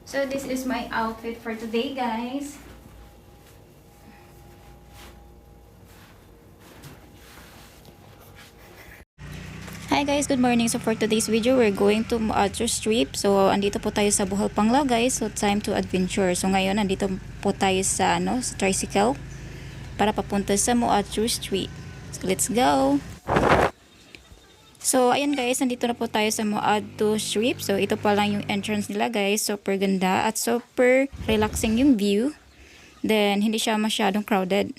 So this is my outfit for today, guys. Hi guys, good morning. So for today's video, we're going to Moadto Strip. So andito po tayo sa Bohol, Panglao, guys. So time to adventure. So ngayon andito po tayo sa sa tricycle para papunta sa Moadto Strip. So let's go. So ayan guys, nandito na po tayo sa Moadto Strip. So ito pa lang yung entrance nila, guys. Super ganda at super relaxing yung view. Then hindi siya masyadong crowded.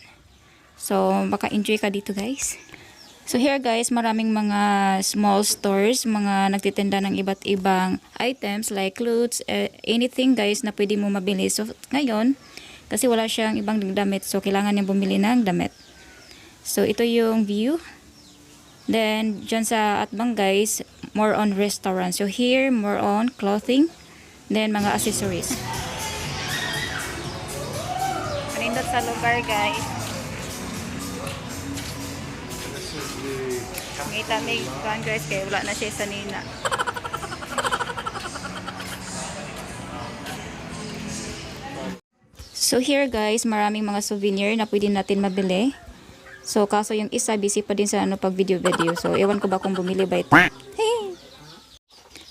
So maka-enjoy ka dito, guys. So here guys, maraming mga small stores, mga nagtitinda ng iba't ibang items like clothes, anything guys na pwede mo mabili. So ngayon, kasi wala siyang ibang damit, so kailangan niya bumili ng damit. So ito yung view. Then dyan sa atbang guys, more on restaurant. So here, more on clothing, then mga accessories. Manindot sa lugar guys. Ngita may kan guys, kaya wala na siya sa nina. So here guys, maraming mga souvenir na pwede natin mabili. So kaso yung isa busy pa din sa pag video. So ewan ko ba kung bumili ba ito. Hey!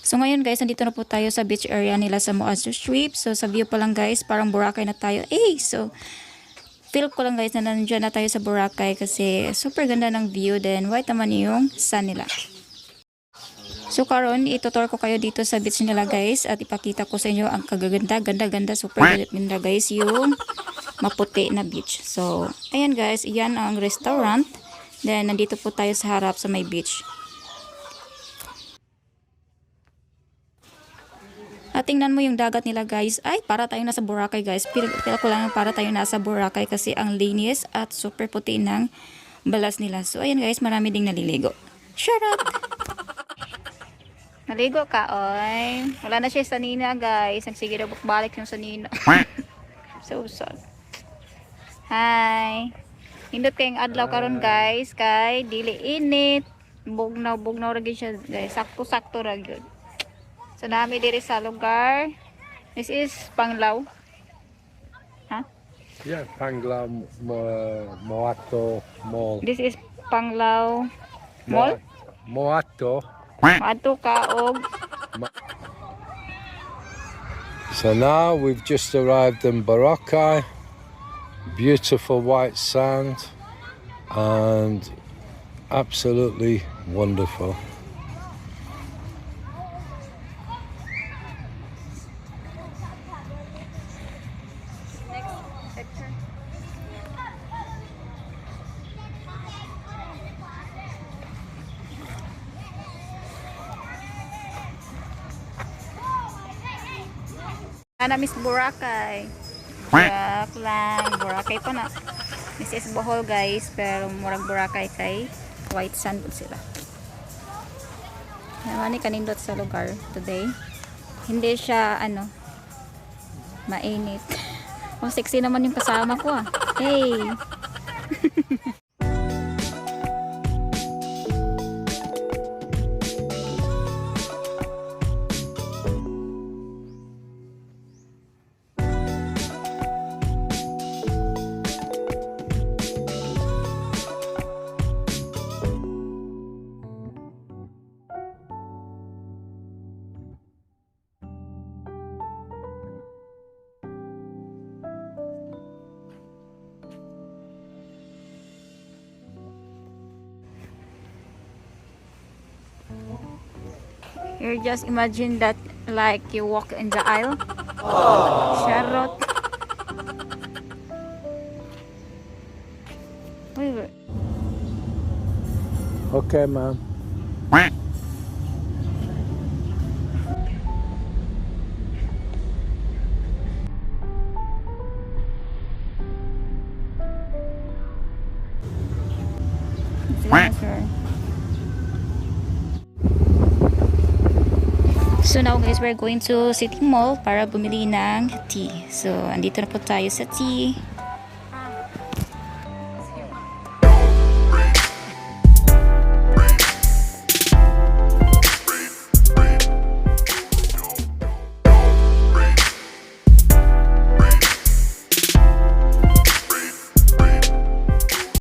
So ngayon guys, nandito na po tayo sa beach area nila sa Moadto Strip. So sa view pa lang guys, parang Boracay na tayo. So feel ko lang guys na nandiyan na tayo sa Boracay kasi super ganda ng view. Then white naman yung sun nila. So karon itutur ko kayo dito sa beach nila guys at ipakita ko sa inyo ang ganda, super ganda guys yung maputi na beach. So ayan guys, iyan ang restaurant. Then nandito po tayo sa harap sa may beach. At tingnan mo yung dagat nila guys. Ay, para tayong nasa Boracay guys. Feel ko lang para tayong nasa Boracay kasi ang linis at super puti ng balas nila. So ayan guys, marami ding naliligo. Shut up! Naligo ka, oy. Wala na siya sa nina guys. Nagsige daw balik yung sa nina. So sad. Hi. Hindot kayong adlaw karon guys. Kay dili init. Bugnaw ra gyud siya guys. Sakto ra gyud. So nami diri sa lugar. This is Panglao. Huh? Yeah, Panglao Moadto Mall. This is Panglao Mall. Moadto. Moadto kaog. So now we've just arrived in Boracay. Beautiful white sand and absolutely wonderful. Ana Miss Boracay. Joke lang. Boracay pa na. Mrs. Bohol guys. Pero murag Boracay kay white sand po sila. Naman ni kanindot sa lugar today. Hindi siya mainit. Oh, sexy naman yung kasama ko ah. Hey! You just imagine that like you walk in the aisle. Charlotte. Okay, ma'am. So now guys, we're going to City Mall para bumili ng tea. So andito na po tayo sa tea.